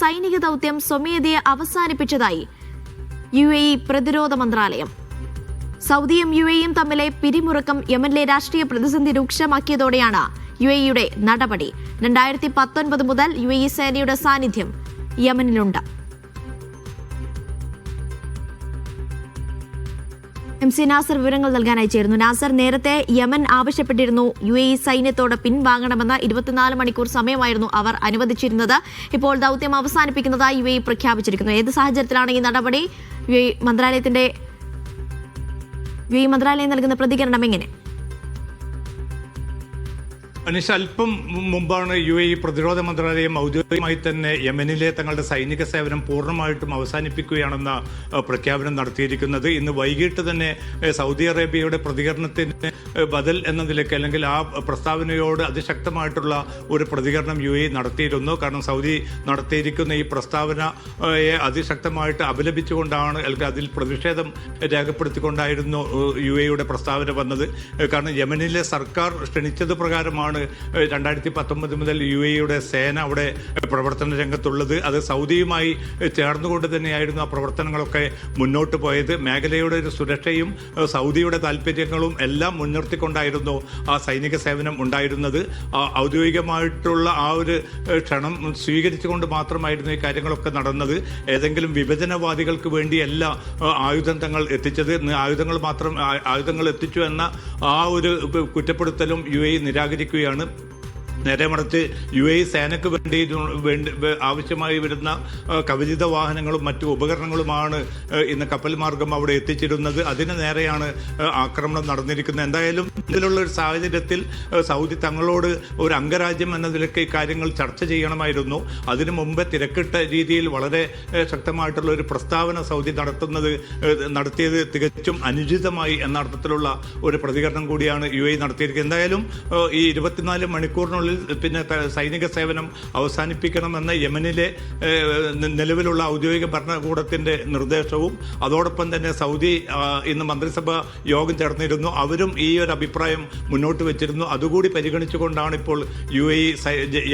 സൈനിക ദൗത്യം സ്വമേധയെ അവസാനിപ്പിച്ചതായി UAE പ്രതിരോധ മന്ത്രാലയം. സൗദിയും UAEയും തമ്മിലെ പിരിമുറുക്കം യമനിലെ രാഷ്ട്രീയ പ്രതിസന്ധി രൂക്ഷമാക്കിയതോടെയാണ് UAEയുടെ നടപടി. 2019 മുതൽ UAE സേനയുടെ സാന്നിധ്യം യമനിലുണ്ട്. MC നാസർ വിവരങ്ങൾ നൽകാനായി ചേരുന്നു. നാസർ, നേരത്തെ യമൻ ആവശ്യപ്പെട്ടിരുന്നു UAE സൈന്യത്തോട് പിൻവാങ്ങണമെന്ന്. 24 മണിക്കൂർ സമയമായിരുന്നു അവർ അനുവദിച്ചിരുന്നത്. ഇപ്പോൾ ദൗത്യം അവസാനിപ്പിക്കുന്നതായി UAE പ്രഖ്യാപിച്ചിരിക്കുന്നു. ഏത് സാഹചര്യത്തിലാണ് ഈ നടപടി? UAE മന്ത്രാലയം നൽകുന്ന പ്രതികരണം എങ്ങനെ? അനീഷ, അല്പം മുമ്പാണ് UAE പ്രതിരോധ മന്ത്രാലയം ഔദ്യോഗികമായി തന്നെ യമനിലെ തങ്ങളുടെ സൈനിക സേവനം പൂർണ്ണമായിട്ടും അവസാനിപ്പിക്കുകയാണെന്ന പ്രഖ്യാപനം നടത്തിയിരിക്കുന്നത്. ഇന്ന് വൈകിട്ട് തന്നെ സൗദി അറേബ്യയുടെ പ്രതികരണത്തിന് ബദൽ എന്ന നിലയ്ക്ക്, അല്ലെങ്കിൽ ആ പ്രസ്താവനയോട് അതിശക്തമായിട്ടുള്ള ഒരു പ്രതികരണം UAE നടത്തിയിരുന്നു. കാരണം സൗദി നടത്തിയിരിക്കുന്ന ഈ പ്രസ്താവനയെ അതിശക്തമായിട്ട് അപലപിച്ചുകൊണ്ടാണ്, അല്ലെങ്കിൽ അതിൽ പ്രതിഷേധം രേഖപ്പെടുത്തിക്കൊണ്ടായിരുന്നു UAEയുടെ പ്രസ്താവന വന്നത്. കാരണം യമനിലെ സർക്കാർ ക്ഷണിച്ചത് പ്രകാരമാണ് 2019 മുതൽ UAEയുടെ സേന അവിടെ പ്രവർത്തന രംഗത്തുള്ളത്. അത് സൗദിയുമായി ചേർന്നുകൊണ്ട് തന്നെയായിരുന്നു ആ പ്രവർത്തനങ്ങളൊക്കെ മുന്നോട്ട് പോയത്. മേഖലയുടെ ഒരു സുരക്ഷയും സൗദിയുടെ താല്പര്യങ്ങളും എല്ലാം മുൻനിർത്തിക്കൊണ്ടായിരുന്നു ആ സൈനിക സേവനം ഉണ്ടായിരുന്നത്. ഔദ്യോഗികമായിട്ടുള്ള ആ ഒരു ക്ഷണം സ്വീകരിച്ചുകൊണ്ട് മാത്രമായിരുന്നു ഈ കാര്യങ്ങളൊക്കെ നടന്നത്. ഏതെങ്കിലും വിഭജനവാദികൾക്ക് വേണ്ടിയല്ല ആയുധം തങ്ങൾ എത്തിച്ചത്, ആയുധങ്ങൾ എത്തിച്ചു എന്ന ആ ഒരു കുറ്റപ്പെടുത്തലും UAE നിരാകരിക്കുകയാണ്. നേരെ മറിച്ച് UAE സേനയ്ക്ക് വേണ്ടി ആവശ്യമായി വരുന്ന കവചിത വാഹനങ്ങളും മറ്റു ഉപകരണങ്ങളുമാണ് ഇന്ന് കപ്പൽ മാർഗം അവിടെ എത്തിച്ചിരുന്നത്. അതിന് നേരെയാണ് ആക്രമണം നടന്നിരിക്കുന്നത്. എന്തായാലും ഇതിലുള്ള ഒരു സാഹചര്യത്തിൽ സൗദി തങ്ങളോട് ഒരു അംഗരാജ്യം എന്ന നിലയ്ക്ക് കാര്യങ്ങൾ ചർച്ച ചെയ്യണമായിരുന്നു. അതിനു മുമ്പ് തിരക്കിട്ട രീതിയിൽ വളരെ ശക്തമായിട്ടുള്ള ഒരു പ്രസ്താവന സൗദി നടത്തിയത് തികച്ചും അനുചിതമായി എന്ന അർത്ഥത്തിലുള്ള ഒരു പ്രതികരണം കൂടിയാണ് UAE നടത്തിയിരിക്കുന്നത്. എന്തായാലും ഈ 24 മണിക്കൂറിനുള്ളിൽ പിന്നെ സൈനിക സേവനം അവസാനിപ്പിക്കണമെന്ന യമനിലെ നിലവിലുള്ള ഔദ്യോഗിക ഭരണകൂടത്തിന്റെ നിർദ്ദേശവും, അതോടൊപ്പം തന്നെ സൗദി ഇന്ന് മന്ത്രിസഭ യോഗം ചേർന്നിരുന്നു. അവരും ഈ ഒരു അഭിപ്രായം മുന്നോട്ട് വെച്ചിരുന്നു. അതുകൂടി പരിഗണിച്ചുകൊണ്ടാണ് ഇപ്പോൾ UAE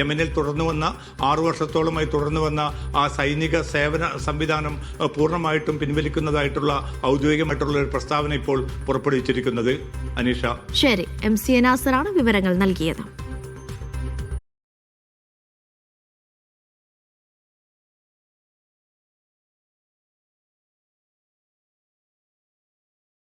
യമനിൽ 6 വർഷത്തോളമായി തുടർന്നു വന്ന ആ സൈനിക സേവന സംവിധാനം പൂർണ്ണമായിട്ടും പിൻവലിക്കുന്നതായിട്ടുള്ള ഔദ്യോഗികമായിട്ടുള്ള ഒരു പ്രസ്താവന ഇപ്പോൾ പുറപ്പെടുവിച്ചിരിക്കുന്നത്. അനീഷ, ശരി. MC നാസറാണ് വിവരങ്ങൾ നൽകിയത്.